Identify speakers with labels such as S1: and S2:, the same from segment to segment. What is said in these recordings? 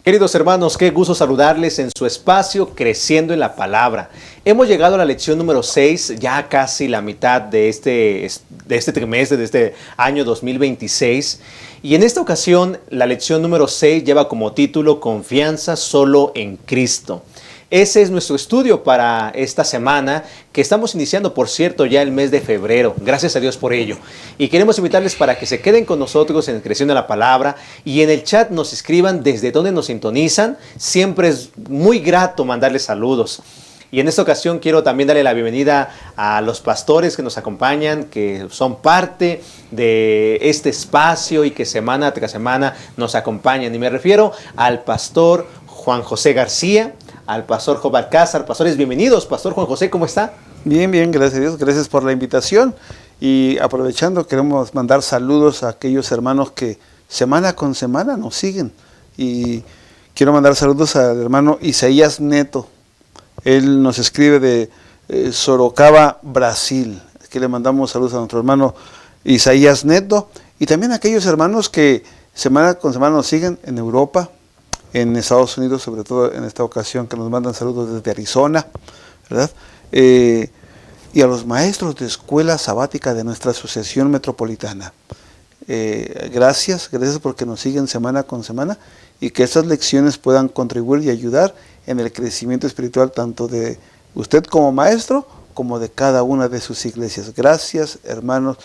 S1: Queridos hermanos, qué gusto saludarles en su espacio Creciendo en la Palabra. Hemos llegado a la lección número 6, ya casi la mitad de este trimestre, de este año 2026. Y en esta ocasión, la lección número 6 lleva como título Confianza solo en Cristo. Ese es nuestro estudio para esta semana, que estamos iniciando, por cierto, ya el mes de febrero. Gracias a Dios por ello. Y queremos invitarles para que se queden con nosotros en Creciendo en la Palabra y en el chat nos escriban desde dónde nos sintonizan. Siempre es muy grato mandarles saludos. Y en esta ocasión quiero también darle la bienvenida a los pastores que nos acompañan, que son parte de este espacio y que semana tras semana nos acompañan. Y me refiero al pastor Juan José García, al pastor Job Alcázar. Pastores, bienvenidos. Pastor Juan José, ¿cómo está?
S2: Bien, gracias a Dios. Gracias por la invitación. Y aprovechando, queremos mandar saludos a aquellos hermanos que semana con semana nos siguen. Y quiero mandar saludos al hermano Isaías Neto. Él nos escribe de Sorocaba, Brasil. Aquí le mandamos saludos a nuestro hermano Isaías Neto. Y también a aquellos hermanos que semana con semana nos siguen en Europa, en Estados Unidos, sobre todo en esta ocasión, que nos mandan saludos desde Arizona, ¿verdad? Y a los maestros de escuela sabática de nuestra asociación metropolitana. Gracias porque nos siguen semana con semana y que estas lecciones puedan contribuir y ayudar en el crecimiento espiritual tanto de usted como maestro como de cada una de sus iglesias. Gracias, hermanos,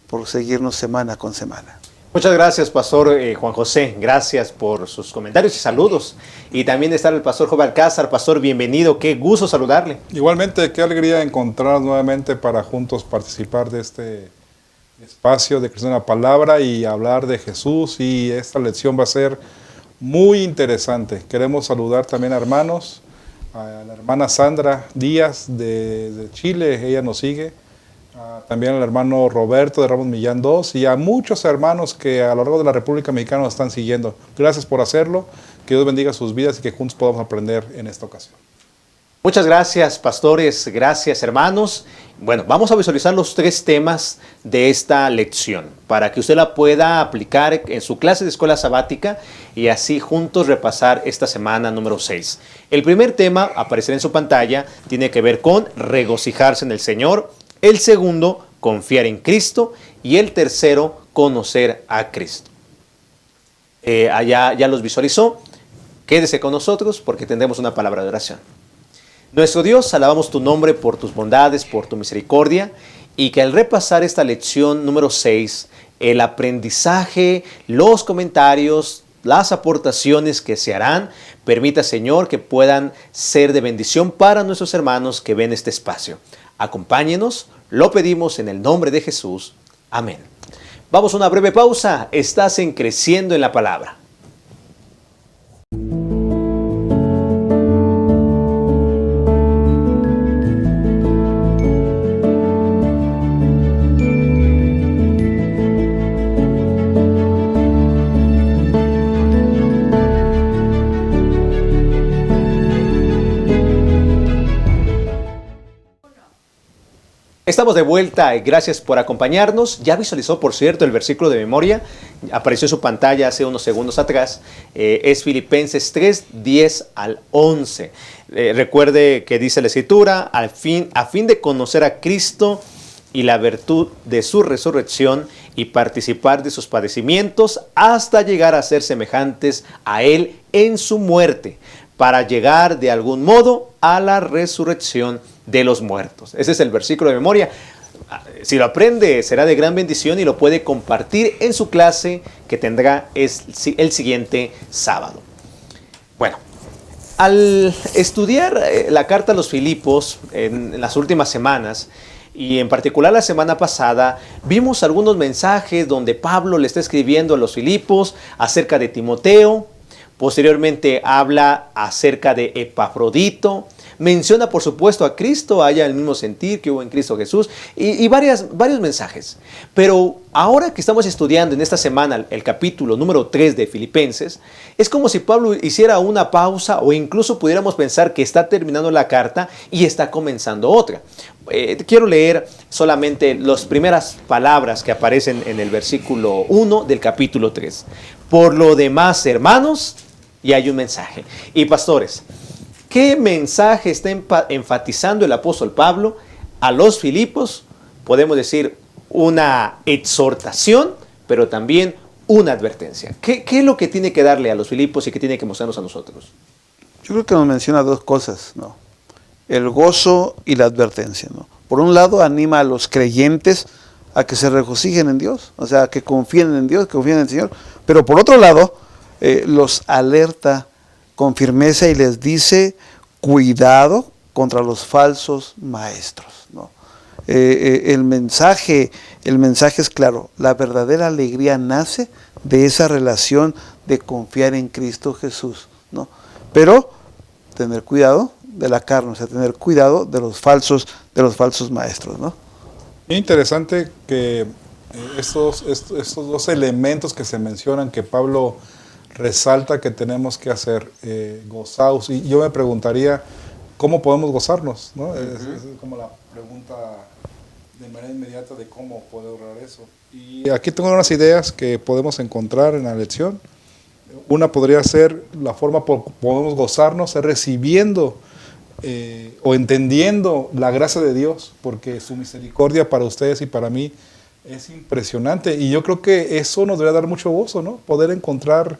S2: por seguirnos semana con semana.
S1: Muchas gracias, pastor Juan José. Gracias por sus comentarios y saludos. Y también está el pastor Job Alcázar. Pastor, bienvenido. Qué gusto saludarle.
S3: Igualmente, qué alegría encontrar nuevamente para juntos participar de este espacio de Creciendo en la Palabra y hablar de Jesús. Y esta lección va a ser muy interesante. Queremos saludar también a hermanos, a la hermana Sandra Díaz de Chile. Ella nos sigue. También al hermano Roberto de Ramos Millán II y a muchos hermanos que a lo largo de la República Mexicana nos están siguiendo. Gracias por hacerlo, que Dios bendiga sus vidas y que juntos podamos aprender en esta ocasión.
S1: Muchas gracias, pastores, gracias, hermanos. Bueno, vamos a visualizar los 3 temas de esta lección para que usted la pueda aplicar en su clase de escuela sabática y así juntos repasar esta semana número 6. El primer tema, aparecerá en su pantalla, tiene que ver con regocijarse en el Señor. El segundo, confiar en Cristo. Y el tercero, conocer a Cristo. Allá ya los visualizó. Quédese con nosotros porque tendremos una palabra de oración. Nuestro Dios, alabamos tu nombre por tus bondades, por tu misericordia. Y que al repasar esta lección número 6, el aprendizaje, los comentarios, las aportaciones que se harán, permita, Señor, que puedan ser de bendición para nuestros hermanos que ven este espacio. Acompáñenos, lo pedimos en el nombre de Jesús. Amén. Vamos a una breve pausa. Estás en Creciendo en la Palabra. Estamos de vuelta y gracias por acompañarnos. Ya visualizó, por cierto, el versículo de memoria. Apareció en su pantalla hace unos segundos atrás. Es Filipenses 3, 10 al 11. Recuerde que dice la Escritura, a fin de conocer a Cristo y la virtud de su resurrección y participar de sus padecimientos hasta llegar a ser semejantes a Él en su muerte, para llegar de algún modo a la resurrección de los muertos. Ese es el versículo de memoria. Si lo aprende, será de gran bendición y lo puede compartir en su clase que tendrá el siguiente sábado. Bueno, al estudiar la carta a los Filipos en las últimas semanas, y en particular la semana pasada, vimos algunos mensajes donde Pablo le está escribiendo a los Filipos acerca de Timoteo. Posteriormente habla acerca de Epafrodito. Menciona, por supuesto, a Cristo, haya el mismo sentir que hubo en Cristo Jesús, y varios mensajes. Pero ahora que estamos estudiando en esta semana el capítulo número 3 de Filipenses, es como si Pablo hiciera una pausa o incluso pudiéramos pensar que está terminando la carta y está comenzando otra. Quiero leer solamente las primeras palabras que aparecen en el versículo 1 del capítulo 3. Por lo demás, hermanos, y hay un mensaje. Y pastores, ¿qué mensaje está enfatizando el apóstol Pablo a los Filipos? Podemos decir una exhortación, pero también una advertencia. ¿Qué es lo que tiene que darle a los Filipos y qué tiene que mostrarnos a nosotros?
S2: Yo creo que nos menciona dos cosas, ¿no? El gozo y la advertencia, ¿no? Por un lado, anima a los creyentes a que se regocijen en Dios, o sea, que confíen en Dios, que confíen en el Señor. Pero por otro lado, los alerta con firmeza y les dice, cuidado contra los falsos maestros, ¿no? El mensaje es claro, la verdadera alegría nace de esa relación de confiar en Cristo Jesús, ¿no? Pero tener cuidado de la carne, o sea, tener cuidado de los falsos maestros, ¿no?
S3: Interesante que estos dos elementos que se mencionan, que Pablo resalta que tenemos que hacer, gozaos. Y yo me preguntaría, ¿cómo podemos gozarnos? ¿No? Es como la pregunta de manera inmediata de cómo poder lograr eso. Y aquí tengo unas ideas que podemos encontrar en la lección. Una podría ser la forma por podemos gozarnos, es recibiendo o entendiendo la gracia de Dios, porque su misericordia para ustedes y para mí es impresionante. Y yo creo que eso nos debería dar mucho gozo, ¿no? Poder encontrar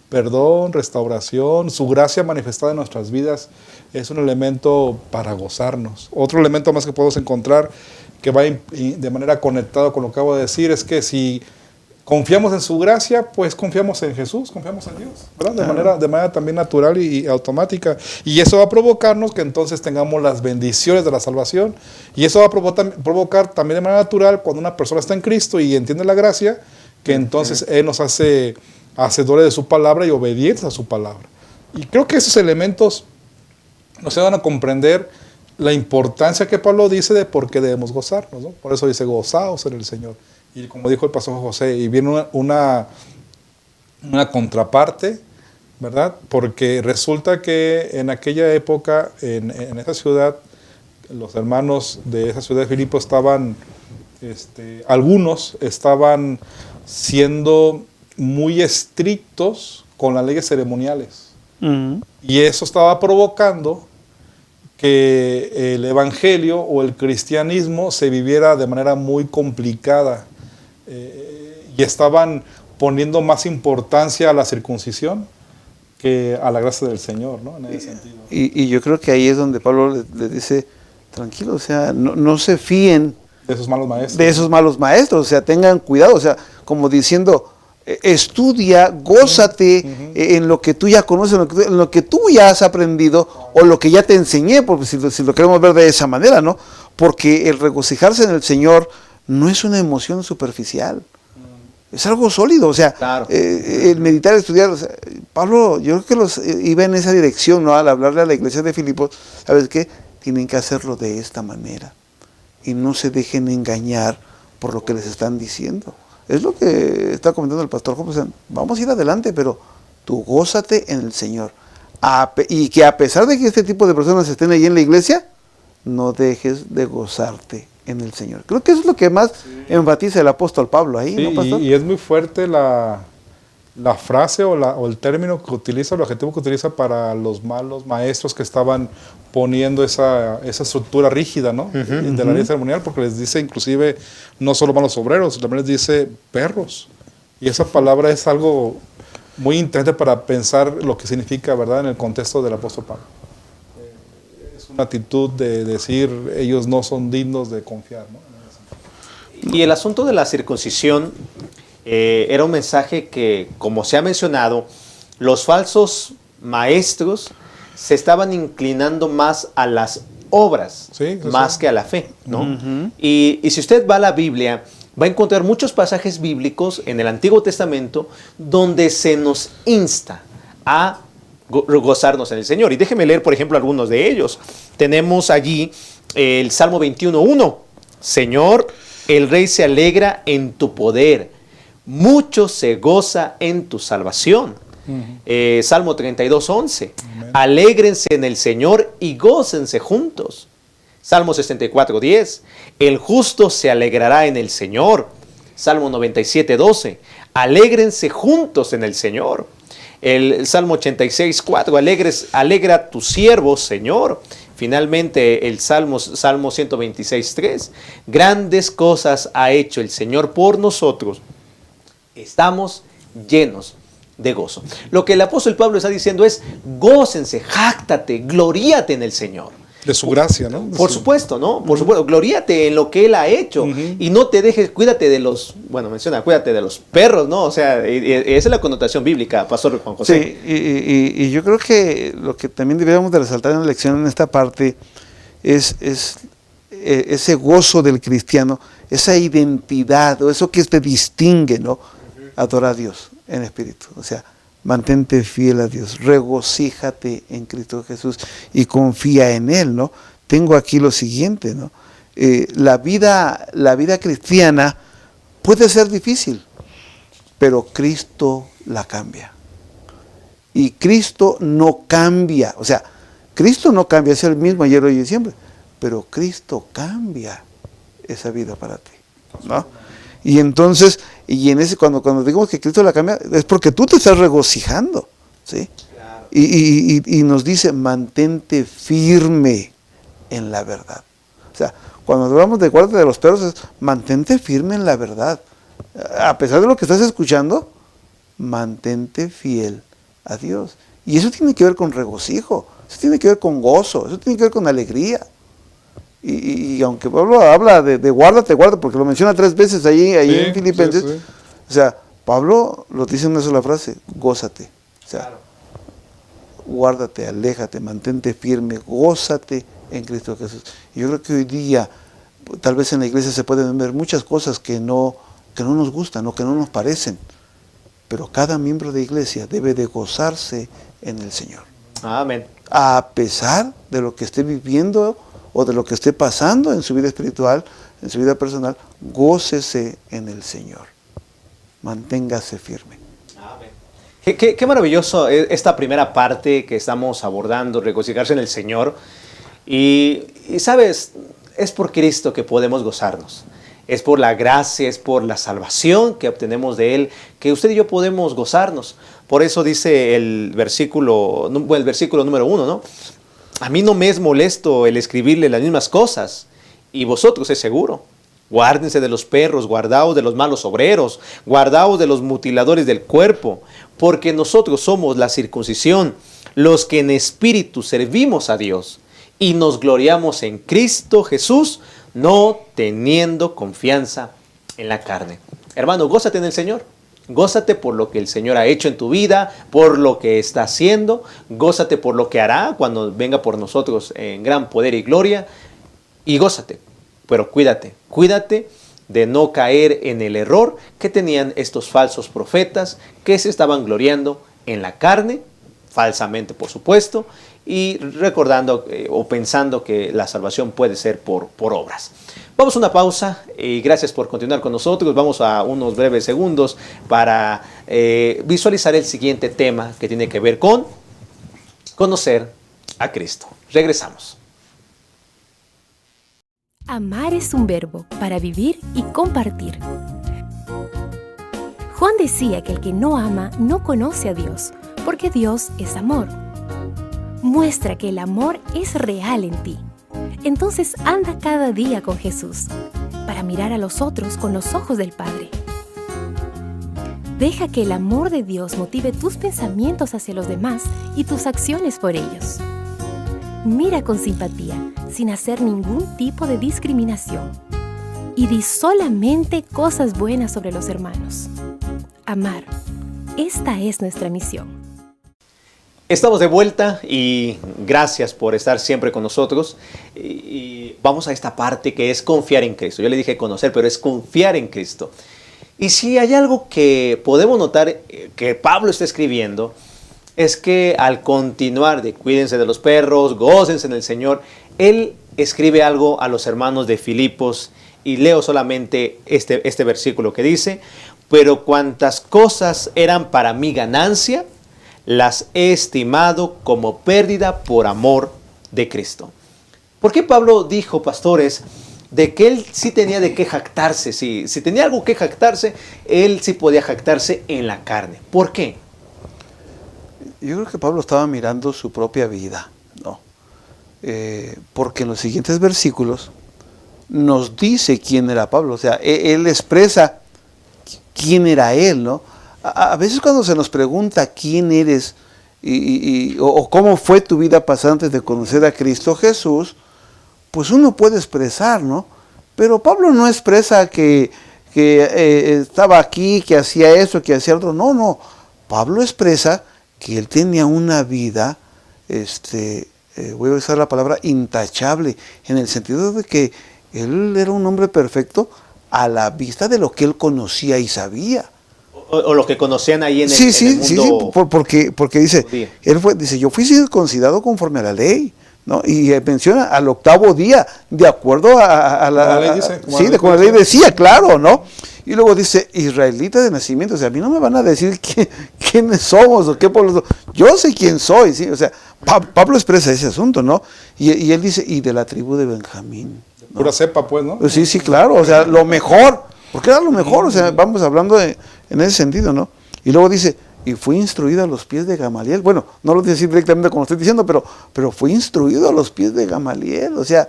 S3: perdón, restauración, su gracia manifestada en nuestras vidas es un elemento para gozarnos. Otro elemento más que podemos encontrar que va de manera conectada con lo que acabo de decir es que si confiamos en su gracia, pues confiamos en Jesús, confiamos en Dios, ¿verdad? De manera también natural y automática. Y eso va a provocarnos que entonces tengamos las bendiciones de la salvación. Y eso va a provocar también de manera natural cuando una persona está en Cristo y entiende la gracia, que entonces Él nos hace hacedores de su palabra y obedientes a su palabra. Y creo que esos elementos nos ayudan a comprender la importancia que Pablo dice de por qué debemos gozarnos, ¿no? Por eso dice, gozaos en el Señor. Y como dijo el pastor José, y viene una contraparte, ¿verdad? Porque resulta que en aquella época, en esa ciudad, los hermanos de esa ciudad de Filipo estaban, algunos estaban siendo muy estrictos con las leyes ceremoniales. Y eso estaba provocando que el evangelio o el cristianismo se viviera de manera muy complicada. Y estaban poniendo más importancia a la circuncisión que a la gracia del Señor, ¿no? En ese sentido.
S2: Y yo creo que ahí es donde Pablo le dice, tranquilo, o sea, no se fíen
S3: de esos malos maestros.
S2: De esos malos maestros, o sea, tengan cuidado, o sea, como diciendo, estudia, gózate en lo que tú ya conoces, en lo que tú ya has aprendido o lo que ya te enseñé, porque si lo queremos ver de esa manera, ¿no? Porque el regocijarse en el Señor no es una emoción superficial, es algo sólido, o sea, claro. El meditar, estudiar, o sea, Pablo, yo creo que iba en esa dirección, ¿no? Al hablarle a la iglesia de Filipos, ¿sabes qué? Tienen que hacerlo de esta manera y no se dejen engañar por lo que les están diciendo. Es lo que está comentando el pastor Job, o sea, vamos a ir adelante, pero tú gózate en el Señor. Y que a pesar de que este tipo de personas estén ahí en la iglesia, no dejes de gozarte en el Señor. Creo que eso es lo que más enfatiza el apóstol Pablo ahí,
S3: sí,
S2: ¿no, pastor?
S3: Y es muy fuerte la frase o el término que utiliza, el adjetivo que utiliza para los malos maestros que estaban poniendo esa estructura rígida, ¿no? De la ley ceremonial, porque les dice inclusive no solo malos obreros, también les dice perros. Y esa palabra es algo muy interesante para pensar lo que significa, ¿verdad?, en el contexto del apóstol Pablo. Es una actitud de decir, ellos no son dignos de confiar, ¿no?
S1: Y el asunto de la circuncisión era un mensaje que, como se ha mencionado, los falsos maestros se estaban inclinando más a las obras, más que a la fe, ¿no? Y si usted va a la Biblia, va a encontrar muchos pasajes bíblicos en el Antiguo Testamento donde se nos insta a gozarnos en el Señor. Y déjeme leer, por ejemplo, algunos de ellos. Tenemos allí el Salmo 21:1. Señor, el Rey se alegra en tu poder, mucho se goza en tu salvación. Salmo 32:11. Alégrense en el Señor y gócense juntos. Salmo 64:10. El justo se alegrará en el Señor. Salmo 97:12. Alégrense juntos en el Señor. El Salmo 86:4, alegra a tu siervo, Señor. Finalmente el Salmo 126:3, grandes cosas ha hecho el Señor por nosotros. Estamos llenos de gozo. Lo que el apóstol Pablo está diciendo es, gócense, jáctate, gloríate en el Señor.
S3: De su gracia, ¿no?
S1: Por supuesto, ¿no? Por supuesto, gloríate en lo que Él ha hecho y no te dejes, cuídate de los, cuídate de los perros, ¿no? O sea, esa es la connotación bíblica, Pastor Juan José.
S2: Sí, y yo creo que lo que también deberíamos de resaltar en la lección en esta parte es ese gozo del cristiano, esa identidad, o eso que te distingue, ¿no? Adora a Dios en espíritu, o sea, mantente fiel a Dios, regocíjate en Cristo Jesús y confía en Él, ¿no? Tengo aquí lo siguiente, ¿no? La vida cristiana puede ser difícil, pero Cristo la cambia. Y Cristo no cambia, o sea, Cristo no cambia, es el mismo ayer, hoy y siempre, pero Cristo cambia esa vida para ti, ¿no? Y entonces, cuando digamos que Cristo la cambia, es porque tú te estás regocijando, ¿sí? Claro. Y nos dice, mantente firme en la verdad. O sea, cuando hablamos de guárdate de los perros, es mantente firme en la verdad. A pesar de lo que estás escuchando, mantente fiel a Dios. Y eso tiene que ver con regocijo, eso tiene que ver con gozo, eso tiene que ver con alegría. Y aunque Pablo habla de guárdate, porque lo menciona 3 veces ahí sí, en Filipenses, sí. O sea, Pablo lo dice en una sola frase, gózate. O sea, claro. Guárdate, aléjate, mantente firme, gózate en Cristo Jesús. Y yo creo que hoy día, tal vez en la iglesia se pueden ver muchas cosas que no nos gustan o que no nos parecen, pero cada miembro de iglesia debe de gozarse en el Señor.
S1: Amén.
S2: A pesar de lo que esté viviendo o de lo que esté pasando en su vida espiritual, en su vida personal, gócese en el Señor. Manténgase firme.
S1: Amén. Qué maravilloso esta primera parte que estamos abordando, regocijarse en el Señor. Y sabes, es por Cristo que podemos gozarnos. Es por la gracia, es por la salvación que obtenemos de Él, que usted y yo podemos gozarnos. Por eso dice el versículo número 1, ¿no? A mí no me es molesto el escribirle las mismas cosas, y vosotros es seguro. Guárdense de los perros, guardaos de los malos obreros, guardaos de los mutiladores del cuerpo, porque nosotros somos la circuncisión, los que en espíritu servimos a Dios, y nos gloriamos en Cristo Jesús, no teniendo confianza en la carne. Hermano, gózate en el Señor. Gózate por lo que el Señor ha hecho en tu vida, por lo que está haciendo. Gózate por lo que hará cuando venga por nosotros en gran poder y gloria. Y gózate, pero cuídate de no caer en el error que tenían estos falsos profetas que se estaban gloriando en la carne, falsamente por supuesto, y recordando o pensando que la salvación puede ser por obras. Vamos a una pausa y gracias por continuar con nosotros. Vamos a unos breves segundos para visualizar el siguiente tema que tiene que ver con conocer a Cristo. Regresamos.
S4: Amar es un verbo para vivir y compartir. Juan decía que el que no ama no conoce a Dios, porque Dios es amor. Muestra que el amor es real en ti. Entonces anda cada día con Jesús, para mirar a los otros con los ojos del Padre. Deja que el amor de Dios motive tus pensamientos hacia los demás y tus acciones por ellos. Mira con simpatía, sin hacer ningún tipo de discriminación. Y di solamente cosas buenas sobre los hermanos. Amar. Esta es nuestra misión.
S1: Estamos de vuelta y gracias por estar siempre con nosotros. Y vamos a esta parte que es confiar en Cristo. Yo le dije conocer, pero es confiar en Cristo. Y si hay algo que podemos notar que Pablo está escribiendo, es que al continuar de cuídense de los perros, gócense en el Señor, él escribe algo a los hermanos de Filipos y leo solamente este versículo que dice, pero cuantas cosas eran para mi ganancia, las he estimado como pérdida por amor de Cristo. ¿Por qué Pablo dijo, pastores, de que él sí tenía de qué jactarse? Si tenía algo que jactarse, él sí podía jactarse en la carne. ¿Por qué?
S2: Yo creo que Pablo estaba mirando su propia vida, ¿no? Porque en los siguientes versículos nos dice quién era Pablo, o sea, él expresa quién era él, ¿no? A veces cuando se nos pregunta quién eres o cómo fue tu vida pasada antes de conocer a Cristo Jesús, pues uno puede expresar, ¿no? Pero Pablo no expresa que estaba aquí, que hacía eso, que hacía otro. No. Pablo expresa que él tenía una vida, voy a usar la palabra intachable, en el sentido de que él era un hombre perfecto a la vista de lo que él conocía y sabía.
S1: O lo que conocían ahí en el mundo.
S2: Sí, porque dice, yo fui circuncidado conforme a la ley, ¿no? Y menciona al 8º día, de acuerdo a la ley. Como la ley decía, claro, ¿no? Y luego dice, israelita de nacimiento. O sea, a mí no me van a decir quiénes somos o qué pueblo somos. Yo sé quién soy, ¿sí? O sea, Pablo expresa ese asunto, ¿no? Y él dice, y de la tribu de Benjamín, ¿no?
S3: Pura cepa, pues, ¿no?
S2: Sí, claro, o sea, lo mejor. Porque era lo mejor, o sea, vamos hablando en ese sentido, ¿no? Y luego dice, y fui instruido a los pies de Gamaliel. Bueno, no lo dice directamente como estoy diciendo, pero fui instruido a los pies de Gamaliel. O sea,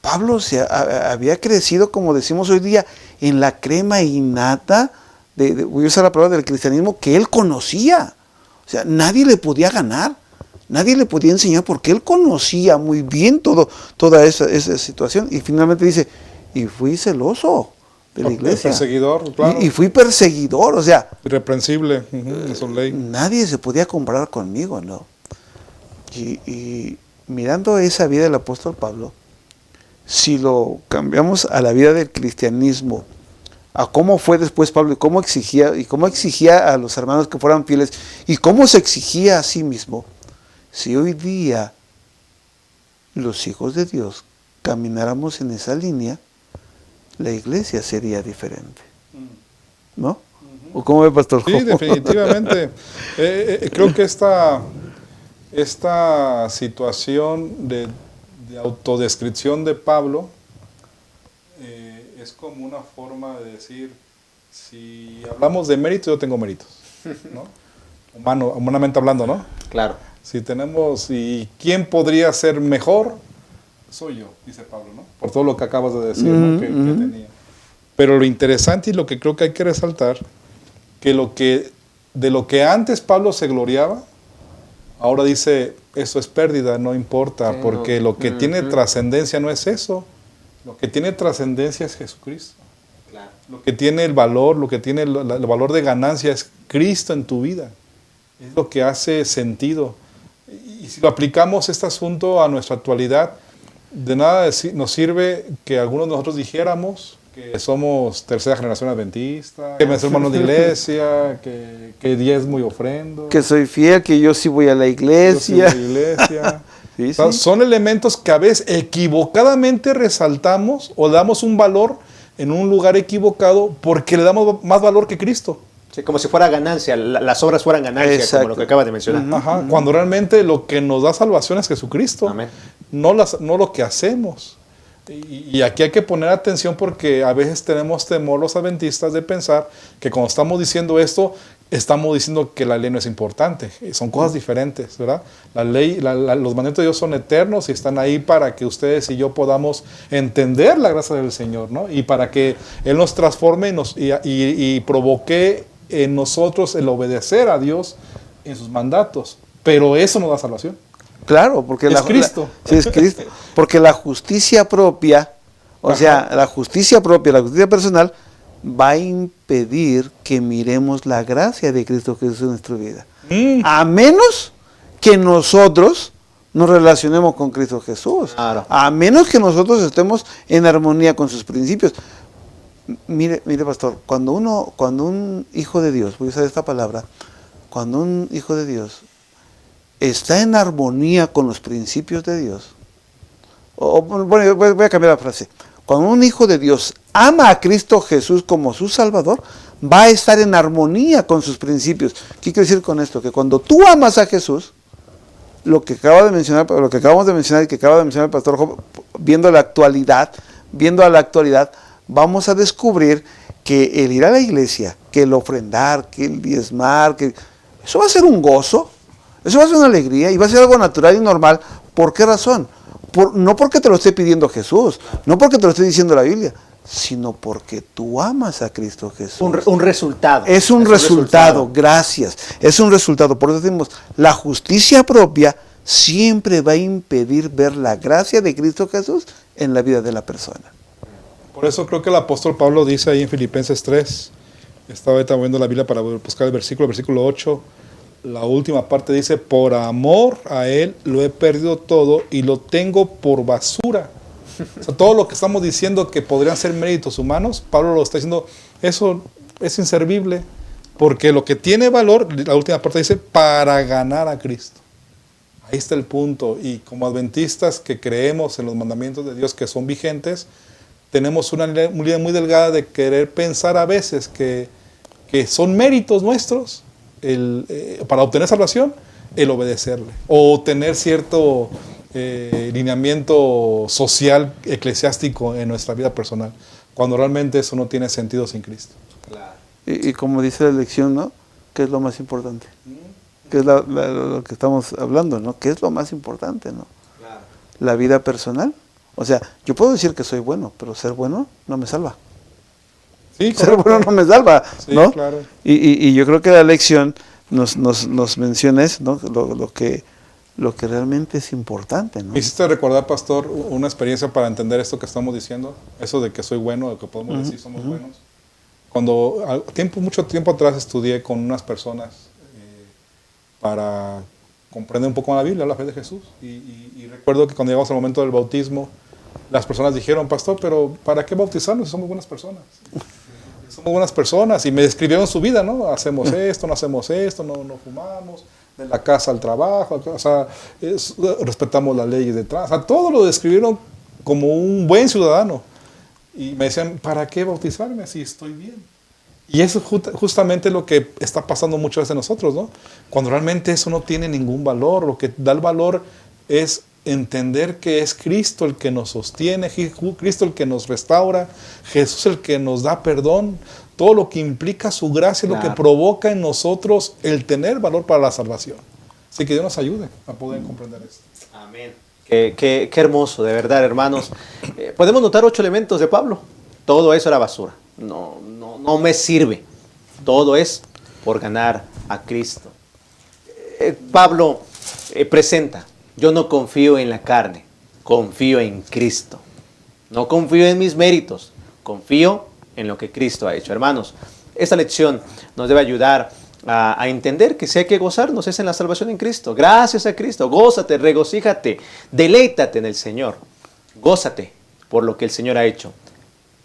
S2: Pablo había crecido, como decimos hoy día, en la crema innata, voy a usar la palabra del cristianismo, que él conocía. O sea, nadie le podía ganar, nadie le podía enseñar, porque él conocía muy bien toda esa situación. Y finalmente dice, y fui celoso de la iglesia.
S3: Perseguidor, claro.
S2: Y fui perseguidor, o sea.
S3: Irreprensible, eso es ley.
S2: Nadie se podía comparar conmigo, ¿no? Y mirando esa vida del apóstol Pablo, si lo cambiamos a la vida del cristianismo, a cómo fue después Pablo y cómo exigía a los hermanos que fueran fieles y cómo se exigía a sí mismo, si hoy día los hijos de Dios camináramos en esa línea, la iglesia sería diferente, ¿no? ¿O cómo ve, Pastor?
S3: Sí, definitivamente. Creo que esta situación de autodescripción de Pablo es como una forma de decir, si hablamos de méritos, yo tengo méritos, ¿no? Humanamente hablando, ¿no?
S1: Claro.
S3: Si tenemos, ¿y quién podría ser mejor? Soy yo, dice Pablo, ¿no? Por todo lo que acabas de decir, ¿no? que tenía. Pero lo interesante y lo que creo que hay que resaltar, que de lo que antes Pablo se gloriaba, ahora dice, eso es pérdida, no importa, porque lo que tiene trascendencia no es eso. Lo que tiene trascendencia es Jesucristo. Claro. Lo que tiene el valor, lo que tiene el valor de ganancia es Cristo en tu vida. Es lo que hace sentido. Y si lo aplicamos este asunto a nuestra actualidad, de nada nos sirve que algunos de nosotros dijéramos que somos tercera generación adventista, que me soy hermano de iglesia, que diezmo y ofrendo,
S2: que soy fiel, que yo sí voy a la iglesia.
S3: Sí, o sea, son elementos que a veces equivocadamente resaltamos o damos un valor en un lugar equivocado porque le damos más valor que Cristo.
S1: Sí, como si fuera ganancia, las obras fueran ganancia. Exacto. Como lo que acabas de mencionar.
S3: Ajá, cuando realmente lo que nos da salvación es Jesucristo. Amén. No lo que hacemos. Y aquí hay que poner atención porque a veces tenemos temor los adventistas de pensar que cuando estamos diciendo esto, estamos diciendo que la ley no es importante. Son cosas diferentes, ¿verdad? La ley, los mandamientos de Dios son eternos y están ahí para que ustedes y yo podamos entender la gracia del Señor, ¿no? Y para que Él nos transforme y provoque en nosotros el obedecer a Dios en sus mandatos. Pero eso nos da salvación.
S2: Claro, porque
S3: es Cristo.
S2: Sí, es Cristo. Porque la justicia propia, la justicia personal, va a impedir que miremos la gracia de Cristo Jesús en nuestra vida. A menos que nosotros nos relacionemos con Cristo Jesús. Claro. A menos que nosotros estemos en armonía con sus principios. Mire, pastor, cuando un hijo de Dios, voy a usar esta palabra, cuando un hijo de Dios está en armonía con los principios de Dios, bueno, voy a cambiar la frase. Cuando un hijo de Dios ama a Cristo Jesús como su Salvador, va a estar en armonía con sus principios. ¿Qué quiero decir con esto? Que cuando tú amas a Jesús, lo que acabamos de mencionar y que acaba de mencionar el pastor Job, viendo a la actualidad, vamos a descubrir que el ir a la iglesia, que el ofrendar, que el diezmar, que eso va a ser un gozo, eso va a ser una alegría y va a ser algo natural y normal. ¿Por qué razón? No porque te lo esté pidiendo Jesús, no porque te lo esté diciendo la Biblia, sino porque tú amas a Cristo Jesús.
S1: Un resultado.
S2: Es un resultado, gracias. Es un resultado. Por eso decimos, la justicia propia siempre va a impedir ver la gracia de Cristo Jesús en la vida de la persona.
S3: Por eso creo que el apóstol Pablo dice ahí en Filipenses 3, estaba ahorita viendo la Biblia para buscar el versículo 8, la última parte dice, por amor a Él lo he perdido todo y lo tengo por basura. O sea, todo lo que estamos diciendo que podrían ser méritos humanos, Pablo lo está diciendo, eso es inservible, porque lo que tiene valor, la última parte dice, para ganar a Cristo. Ahí está el punto, y como adventistas que creemos en los mandamientos de Dios que son vigentes, tenemos una línea muy delgada de querer pensar a veces que son méritos nuestros para obtener salvación, el obedecerle, o tener cierto lineamiento social, eclesiástico en nuestra vida personal, cuando realmente eso no tiene sentido sin Cristo.
S1: Claro.
S2: Y como dice la lección, ¿no? ¿Qué es lo más importante? ¿Qué es lo que estamos hablando, ¿no? ¿Qué es lo más importante, no?
S1: Claro.
S2: La vida personal. O sea, yo puedo decir que soy bueno, pero ser bueno no me salva.
S3: Sí,
S2: ser bueno no me salva,
S3: sí,
S2: ¿no?
S3: Claro.
S2: Y yo creo que la lección nos menciona eso, ¿no? Lo que realmente es importante, ¿no?
S3: Me hiciste recordar, pastor, una experiencia para entender esto que estamos diciendo, eso de que soy bueno, de que podemos decir somos buenos. Cuando mucho tiempo atrás estudié con unas personas para comprender un poco más la Biblia, la fe de Jesús, y recuerdo que cuando llegamos al momento del bautismo, las personas dijeron, pastor, pero ¿para qué bautizarnos si somos buenas personas? Somos buenas personas, y me describieron su vida, ¿no? Hacemos esto, no fumamos, de la casa al trabajo, o sea, respetamos las leyes de tránsito, o sea, todo lo describieron como un buen ciudadano. Y me decían, ¿para qué bautizarme si estoy bien? Y eso es justamente lo que está pasando muchas veces en nosotros, ¿no? Cuando realmente eso no tiene ningún valor, lo que da el valor es entender que es Cristo el que nos sostiene, Cristo el que nos restaura, Jesús el que nos da perdón, todo lo que implica su gracia, claro, lo que provoca en nosotros el tener valor para la salvación. Así que Dios nos ayude a poder comprender esto.
S1: Amén. Qué hermoso, de verdad, hermanos. Podemos notar 8 elementos de Pablo. Todo eso era basura. No me sirve. Todo es por ganar a Cristo. Pablo presenta, yo no confío en la carne, confío en Cristo. No confío en mis méritos, confío en lo que Cristo ha hecho. Hermanos, esta lección nos debe ayudar a entender que si hay que gozarnos es en la salvación en Cristo. Gracias a Cristo, gózate, regocíjate, deleítate en el Señor. Gózate por lo que el Señor ha hecho.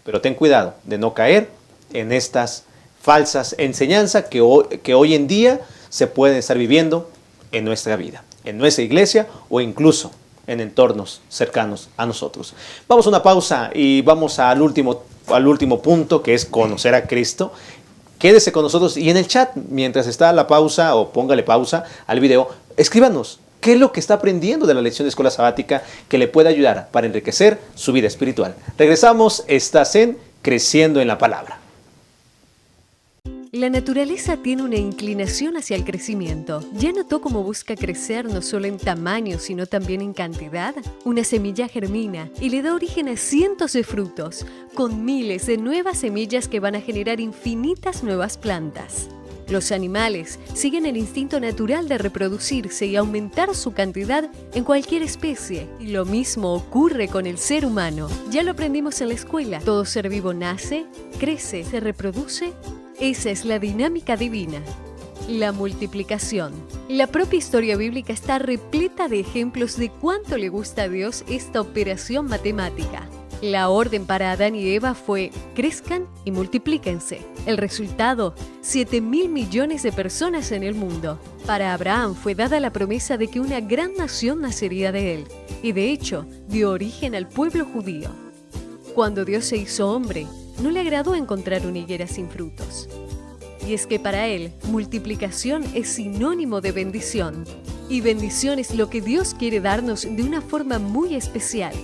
S1: Pero ten cuidado de no caer en estas falsas enseñanzas que hoy en día se pueden estar viviendo en nuestra vida, en nuestra iglesia o incluso en entornos cercanos a nosotros. Vamos a una pausa y vamos al último punto, que es conocer a Cristo. Quédese con nosotros y en el chat, mientras está la pausa, o póngale pausa al video, escríbanos qué es lo que está aprendiendo de la lección de escuela sabática que le puede ayudar para enriquecer su vida espiritual. Regresamos, estás en Creciendo en la Palabra.
S5: La naturaleza tiene una inclinación hacia el crecimiento. ¿Ya notó cómo busca crecer no solo en tamaño, sino también en cantidad? Una semilla germina y le da origen a cientos de frutos, con miles de nuevas semillas que van a generar infinitas nuevas plantas. Los animales siguen el instinto natural de reproducirse y aumentar su cantidad en cualquier especie. Y lo mismo ocurre con el ser humano. Ya lo aprendimos en la escuela. Todo ser vivo nace, crece, se reproduce. Esa es la dinámica divina. La multiplicación. La propia historia bíblica está repleta de ejemplos de cuánto le gusta a Dios esta operación matemática. La orden para Adán y Eva fue: crezcan y multiplíquense. El resultado, 7.000 millones de personas en el mundo. Para Abraham fue dada la promesa de que una gran nación nacería de él, y de hecho dio origen al pueblo judío. Cuando Dios se hizo hombre, no le agradó encontrar una higuera sin frutos. Y es que para él, multiplicación es sinónimo de bendición. Y bendición es lo que Dios quiere darnos de una forma muy especial.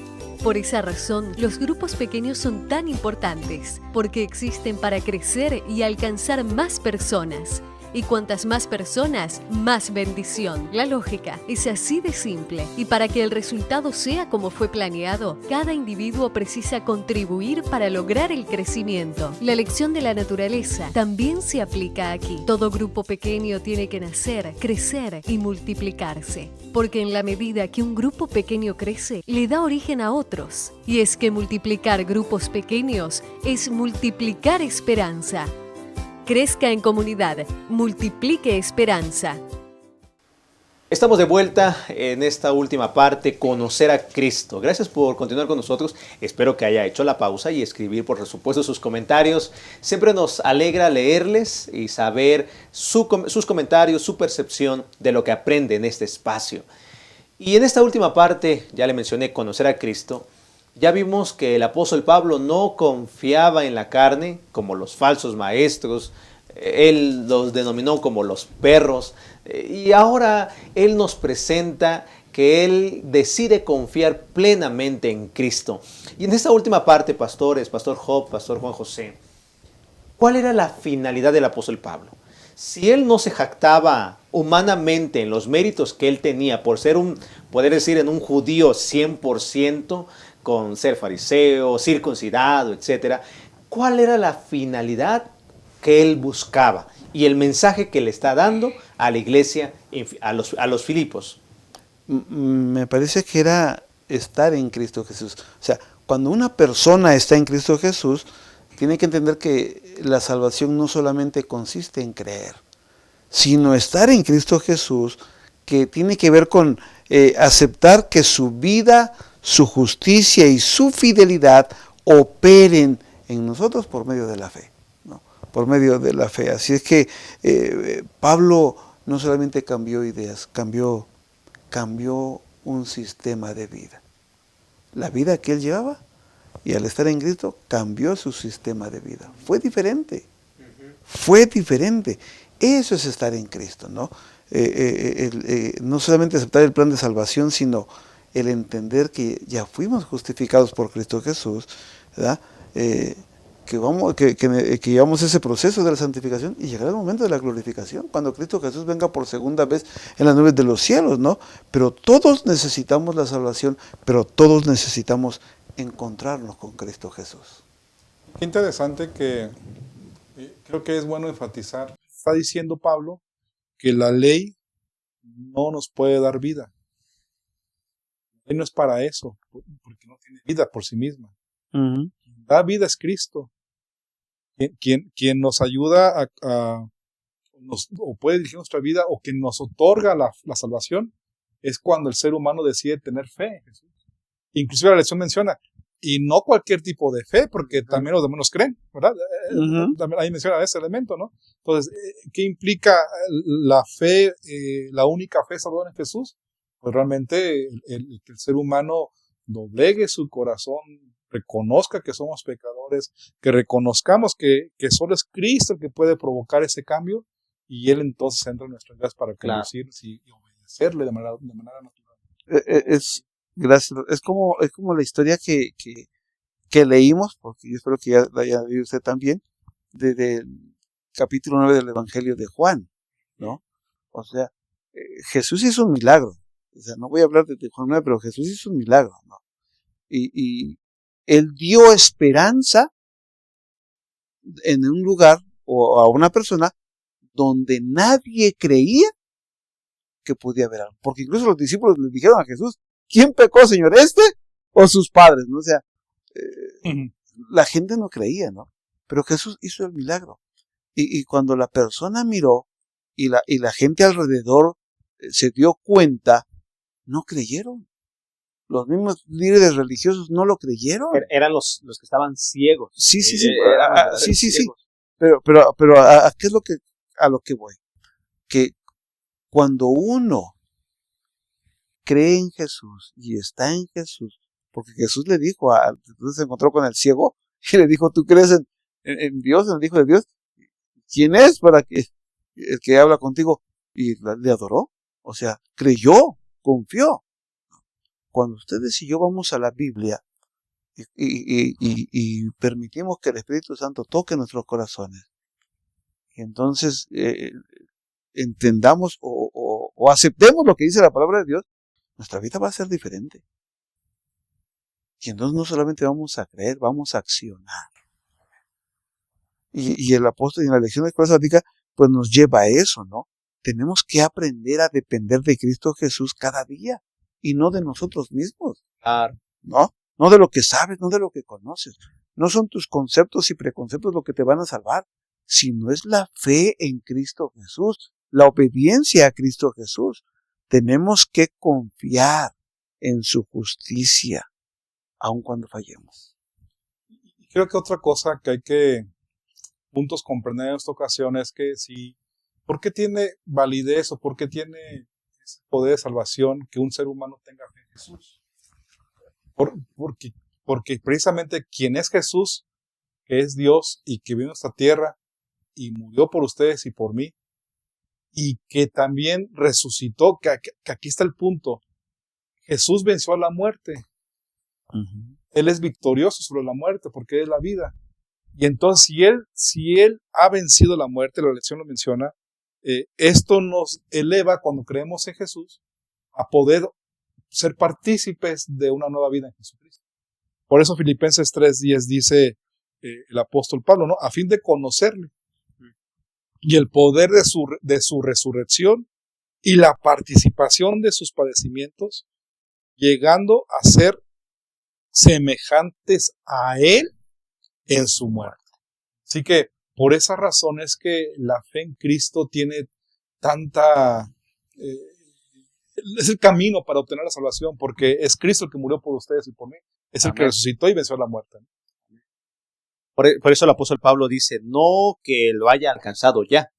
S5: Por esa razón, los grupos pequeños son tan importantes, porque existen para crecer y alcanzar más personas. Y cuantas más personas, más bendición. La lógica es así de simple. Y para que el resultado sea como fue planeado, cada individuo precisa contribuir para lograr el crecimiento. La lección de la naturaleza también se aplica aquí. Todo grupo pequeño tiene que nacer, crecer y multiplicarse. Porque en la medida que un grupo pequeño crece, le da origen a otros. Y es que multiplicar grupos pequeños es multiplicar esperanza. Crezca en comunidad, multiplique esperanza.
S1: Estamos de vuelta en esta última parte, conocer a Cristo. Gracias por continuar con nosotros. Espero que haya hecho la pausa y escribir, por supuesto, sus comentarios. Siempre nos alegra leerles y saber sus comentarios, su percepción de lo que aprende en este espacio. Y en esta última parte, ya le mencioné, conocer a Cristo. Ya vimos que el apóstol Pablo no confiaba en la carne, como los falsos maestros. Él los denominó como los perros. Y ahora él nos presenta que él decide confiar plenamente en Cristo. Y en esta última parte, pastores, pastor Job, pastor Juan José, ¿cuál era la finalidad del apóstol Pablo? Si él no se jactaba humanamente en los méritos que él tenía por ser poder decir, en un judío 100%, con ser fariseo, circuncidado, etc., ¿cuál era la finalidad que él buscaba y el mensaje que le está dando a la iglesia, a los Filipos?
S2: Me parece que era estar en Cristo Jesús. O sea, cuando una persona está en Cristo Jesús, tiene que entender que la salvación no solamente consiste en creer, sino estar en Cristo Jesús, que tiene que ver con aceptar que su vida, su justicia y su fidelidad operen en nosotros por medio de la fe, ¿no? Por medio de la fe. Así es que Pablo no solamente cambió ideas, cambió un sistema de vida. La vida que él llevaba, y al estar en Cristo, cambió su sistema de vida. Fue diferente. Fue diferente. Eso es estar en Cristo, ¿no? No solamente aceptar el plan de salvación, sino el entender que ya fuimos justificados por Cristo Jesús, ¿verdad? Que llevamos ese proceso de la santificación y llegará el momento de la glorificación, cuando Cristo Jesús venga por segunda vez en las nubes de los cielos, ¿no? Pero todos necesitamos la salvación, pero todos necesitamos encontrarnos con Cristo Jesús.
S3: Qué interesante que creo que es bueno enfatizar. Está diciendo Pablo que la ley no nos puede dar vida. La ley no es para eso, porque no tiene vida por sí misma. Quien da vida es Cristo. Quien nos ayuda o puede dirigir nuestra vida, o quien nos otorga la salvación, es cuando el ser humano decide tener fe en Jesús. Inclusive la lección menciona, y no cualquier tipo de fe, porque también los demonios creen, ¿verdad? Ahí menciona ese elemento, ¿no? Entonces, ¿qué implica la fe, la única fe salvadora en Jesús? Pues realmente que el ser humano doblegue su corazón, reconozca que somos pecadores, que reconozcamos que solo es Cristo el que puede provocar ese cambio, y Él entonces entra en nuestras vidas para conducirnos y obedecerle de manera natural.
S2: Gracias. Es como la historia que leímos, porque yo espero que ya la haya leído usted también, desde el capítulo 9 del Evangelio de Juan, ¿no? O sea, Jesús hizo un milagro. O sea, no voy a hablar de Juan 9, pero Jesús hizo un milagro, ¿no? Y Él dio esperanza en un lugar o a una persona donde nadie creía que podía haber algo. Porque incluso los discípulos le dijeron a Jesús, ¿quién pecó, Señor, este o sus padres? ¿No? O sea, la gente no creía, ¿no? Pero Jesús hizo el milagro. Y cuando la persona miró y la gente alrededor se dio cuenta, no creyeron. Los mismos líderes religiosos no lo creyeron.
S1: Eran los que estaban ciegos.
S2: Sí. Sí. Pero ¿a qué es a lo que voy? Que cuando uno cree en Jesús y está en Jesús, porque Jesús le dijo, entonces se encontró con el ciego y le dijo, ¿tú crees en Dios, en el Hijo de Dios? ¿Quién es para que el que habla contigo? Y le adoró, o sea, creyó, confió. Cuando ustedes y yo vamos a la Biblia y permitimos que el Espíritu Santo toque nuestros corazones, que entonces entendamos o aceptemos lo que dice la palabra de Dios, nuestra vida va a ser diferente. Y entonces no solamente vamos a creer, vamos a accionar. Y el apóstol en la lección de escuela sabática pues nos lleva a eso, ¿no? Tenemos que aprender a depender de Cristo Jesús cada día y no de nosotros mismos.
S1: Claro.
S2: ¿No? No de lo que sabes, no de lo que conoces. No son tus conceptos y preconceptos lo que te van a salvar, sino es la fe en Cristo Jesús, la obediencia a Cristo Jesús. Tenemos que confiar en su justicia, aun cuando fallemos.
S3: Y creo que otra cosa que hay que juntos comprender en esta ocasión es que ¿por qué tiene validez o por qué tiene ese poder de salvación que un ser humano tenga fe en Jesús? Porque precisamente quien es Jesús, que es Dios y que vino a esta tierra y murió por ustedes y por mí, y que también resucitó, que aquí está el punto. Jesús venció a la muerte.
S2: Uh-huh.
S3: Él es victorioso sobre la muerte porque es la vida. Y entonces si él ha vencido la muerte, la lección lo menciona, esto nos eleva cuando creemos en Jesús a poder ser partícipes de una nueva vida en Jesucristo. Por eso Filipenses 3:10 dice el apóstol Pablo, ¿no? A fin de conocerle y el poder de su resurrección y la participación de sus padecimientos, llegando a ser semejantes a él en su muerte. Así que por esa razón es que la fe en Cristo tiene tanta... es el camino para obtener la salvación, porque es Cristo el que murió por ustedes y por mí. Es el que resucitó y venció la muerte.
S1: Por eso el apóstol Pablo dice, no que lo haya alcanzado ya,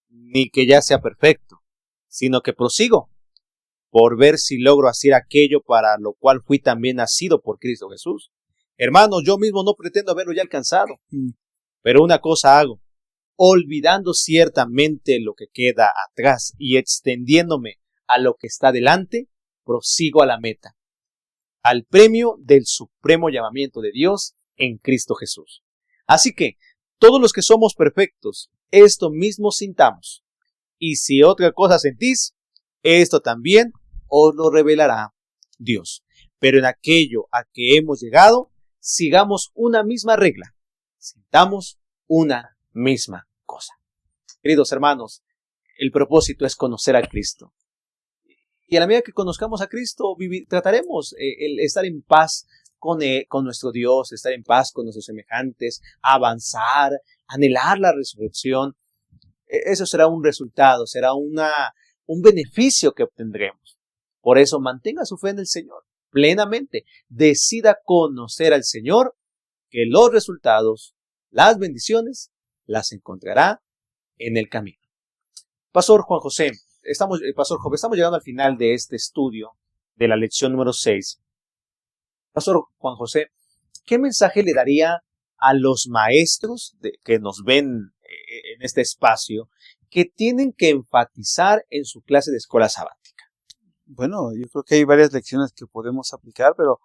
S1: ni que ya sea perfecto, sino que prosigo por ver si logro hacer aquello para lo cual fui también nacido por Cristo Jesús. Hermanos, yo mismo no pretendo haberlo ya alcanzado, pero una cosa hago, olvidando ciertamente lo que queda atrás y extendiéndome a lo que está delante, prosigo a la meta, al premio del supremo llamamiento de Dios en Cristo Jesús. Así que, todos los que somos perfectos, esto mismo sintamos. Y si otra cosa sentís, esto también os lo revelará Dios. Pero en aquello a que hemos llegado, sigamos una misma regla. Sintamos una misma cosa. Queridos hermanos, el propósito es conocer a Cristo. Y a la medida que conozcamos a Cristo, trataremos el estar en paz con nuestro Dios, estar en paz con nuestros semejantes, avanzar, anhelar la resurrección. Eso será un resultado, será un beneficio que obtendremos. Por eso mantenga su fe en el Señor plenamente. Decida conocer al Señor, que los resultados, las bendiciones, las encontrará en el camino. Pastor Juan José, estamos llegando al final de este estudio de la lección número 6. Pastor Juan José, ¿qué mensaje le daría a los maestros que nos ven en este espacio que tienen que enfatizar en su clase de escuela sabática?
S2: Bueno, yo creo que hay varias lecciones que podemos aplicar, pero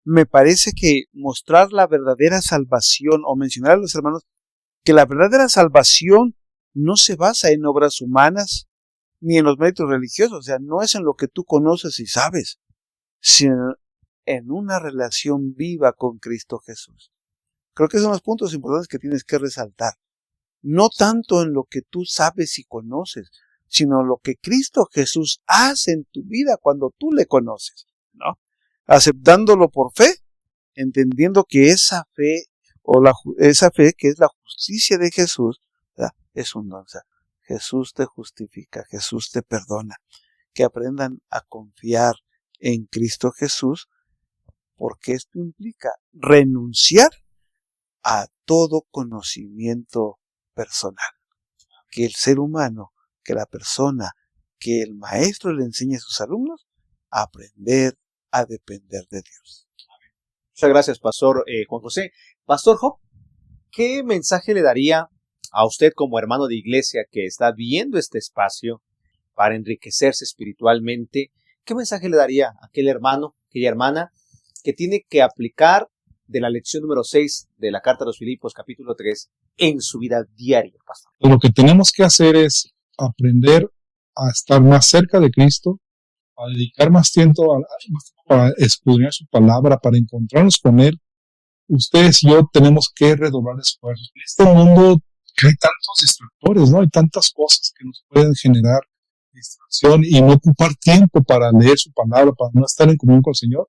S2: me parece que mostrar la verdadera salvación o mencionar a los hermanos que la verdadera salvación no se basa en obras humanas ni en los méritos religiosos, o sea, no es en lo que tú conoces y sabes, sino en una relación viva con Cristo Jesús. Creo que son los puntos importantes que tienes que resaltar. No tanto en lo que tú sabes y conoces, sino lo que Cristo Jesús hace en tu vida cuando tú le conoces, ¿no? Aceptándolo por fe, entendiendo que esa fe que es la justicia de Jesús, ¿verdad? Es un don. O sea, Jesús te justifica, Jesús te perdona. Que aprendan a confiar en Cristo Jesús, porque esto implica renunciar a todo conocimiento personal. Que el ser humano, que la persona, que el maestro le enseñe a sus alumnos a aprender a depender de Dios.
S1: Muchas gracias, Pastor Juan José. Pastor Job, ¿qué mensaje le daría a usted como hermano de iglesia que está viendo este espacio para enriquecerse espiritualmente? ¿Qué mensaje le daría a aquel hermano, aquella hermana que tiene que aplicar de la lección número 6 de la carta a los Filipos, capítulo 3, en su vida diaria, pastor?
S3: Lo que tenemos que hacer es aprender a estar más cerca de Cristo, a dedicar más tiempo para escudriñar su palabra, para encontrarnos con Él. Ustedes y yo tenemos que redoblar esfuerzos. En este mundo que hay tantos distractores, ¿no? Hay tantas cosas que nos pueden generar distracción y no ocupar tiempo para leer su palabra, para no estar en comunión con el Señor.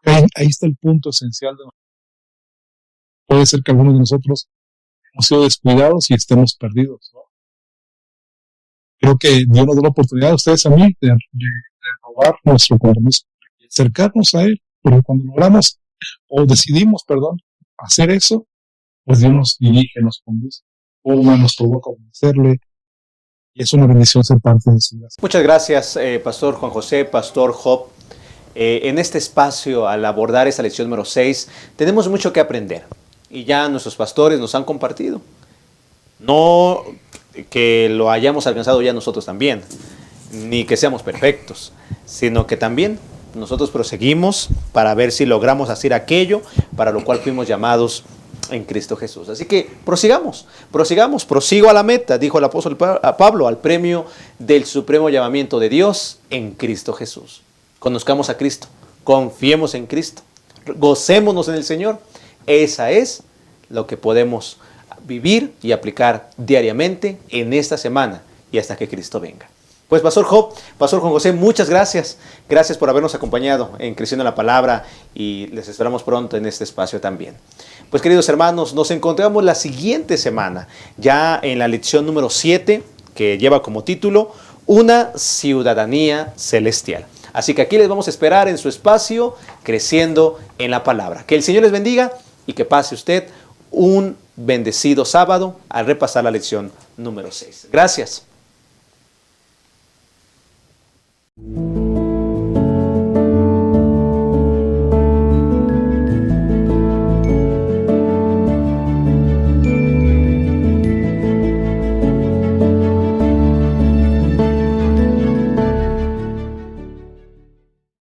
S3: Ahí está el punto esencial. Puede ser que algunos de nosotros hemos sido descuidados y estemos perdidos, ¿no? Creo que Dios nos da la oportunidad a ustedes, a mí, de robar nuestro compromiso, de acercarnos a Él, porque cuando logramos o decidimos, hacer eso, pues Dios nos dirige, nos conduce, nos provoca a obedecerle, y es una bendición ser parte de su gracia.
S1: Muchas gracias, Pastor Juan José, Pastor Job. En este espacio, al abordar esta lección número 6, tenemos mucho que aprender, y ya nuestros pastores nos han compartido. No que lo hayamos alcanzado ya nosotros también, ni que seamos perfectos, sino que también nosotros proseguimos para ver si logramos hacer aquello para lo cual fuimos llamados en Cristo Jesús. Así que prosigamos, prosigo a la meta, dijo el apóstol Pablo, al premio del supremo llamamiento de Dios en Cristo Jesús. Conozcamos a Cristo, confiemos en Cristo, gocémonos en el Señor. Esa es lo que podemos vivir y aplicar diariamente en esta semana y hasta que Cristo venga. Pues Pastor Job, Pastor Juan José, muchas gracias. Gracias por habernos acompañado en Creciendo en la Palabra y les esperamos pronto en este espacio también. Pues queridos hermanos, nos encontramos la siguiente semana, ya en la lección número 7, que lleva como título Una ciudadanía celestial. Así que aquí les vamos a esperar en su espacio, Creciendo en la Palabra. Que el Señor les bendiga y que pase usted un bendecido sábado al repasar la lección número 6. Gracias.